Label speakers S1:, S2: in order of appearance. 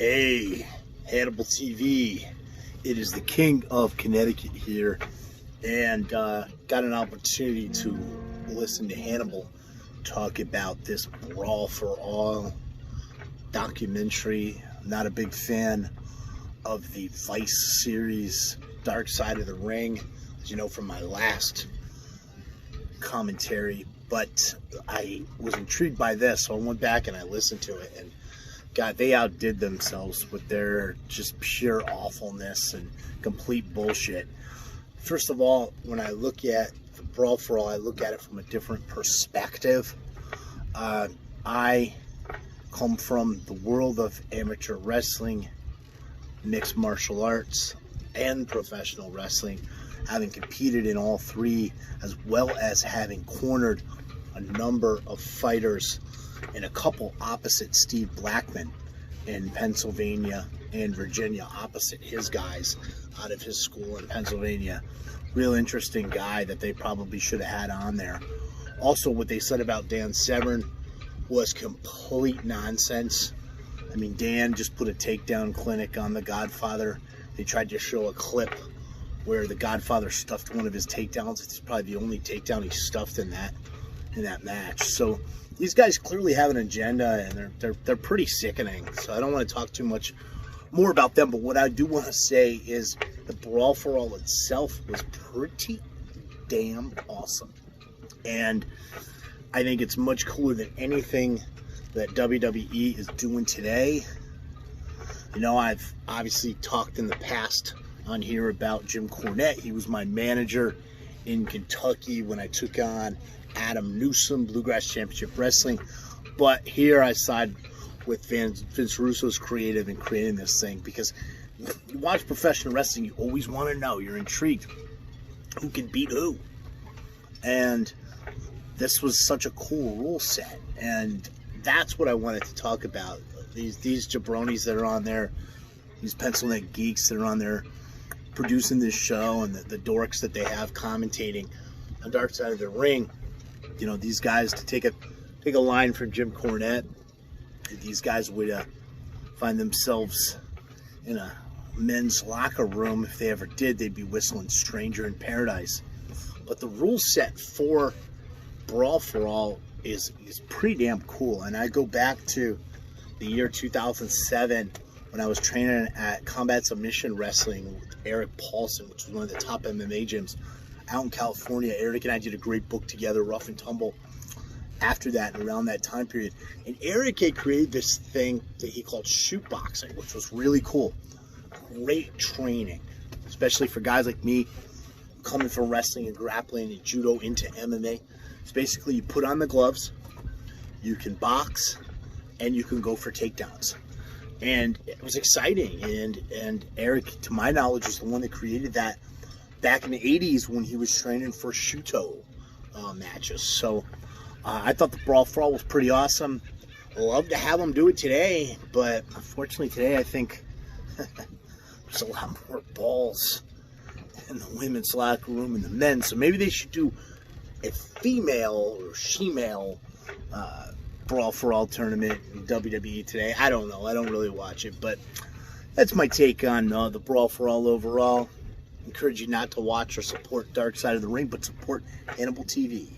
S1: Hey, Hannibal TV. It is the King of Connecticut here, and got an opportunity to listen to Hannibal talk about this Brawl for All documentary. I'm not a big fan of the Vice series Dark Side of the Ring, as you know from my last commentary, but I was intrigued by this, so I went back and I listened to it, and God, they outdid themselves with their just pure awfulness and complete bullshit. First of all, when I look at the Brawl for All, I look at it from a different perspective. I come from the world of amateur wrestling, mixed martial arts, and professional wrestling, having competed in all three, as well as having cornered a number of fighters and a couple opposite Steve Blackman in Pennsylvania and Virginia, opposite his guys out of his school in Pennsylvania. Real interesting guy that they probably should have had on there. Also, what they said about Dan Severn was complete nonsense. I mean, Dan just put a takedown clinic on The Godfather. They tried to show a clip where The Godfather stuffed one of his takedowns. It's probably the only takedown he stuffed in that match. So these guys clearly have an agenda, and they're pretty sickening. So I don't want to talk too much more about them, but what I do want to say is the Brawl for All itself was pretty damn awesome. And I think it's much cooler than anything that WWE is doing today. You know, I've obviously talked in the past on here about Jim Cornette. He was my manager in Kentucky when I took on Adam Newsom, Bluegrass Championship Wrestling. But here I side with Vince Russo's creative in creating this thing, because you watch professional wrestling, you always want to know, you're intrigued, who can beat who. And this was such a cool rule set, and that's what I wanted to talk about. These jabronis that are on there, these Pencilneck geeks that are on there producing this show, and the dorks that they have commentating on Dark Side of the Ring. You know, these guys, to take a line from Jim Cornette, these guys would find themselves in a men's locker room. If they ever did, they'd be whistling Stranger in Paradise. But the rule set for Brawl for All is pretty damn cool. And I go back to the year 2007 when I was training at Combat Submission Wrestling with Eric Paulson, which was one of the top MMA gyms out in California. Eric and I did a great book together, Rough and Tumble, after that and around that time period. And Eric had created this thing that he called shoot boxing, which was really cool. Great training, especially for guys like me coming from wrestling and grappling and judo into MMA. It's basically you put on the gloves, you can box, and you can go for takedowns. And it was exciting. And Eric, to my knowledge, is the one that created that back in the 80s when he was training for Shuto matches. So I thought the Brawl for All was pretty awesome. Love to have them do it today, but unfortunately today I think there's a lot more balls in the women's locker room and the men. So maybe they should do a female or she-male Brawl for All tournament in WWE today. I don't know. I don't really watch it, but that's my take on the Brawl for All overall. Encourage you not to watch or support Dark Side of the Ring, but support Hannibal TV.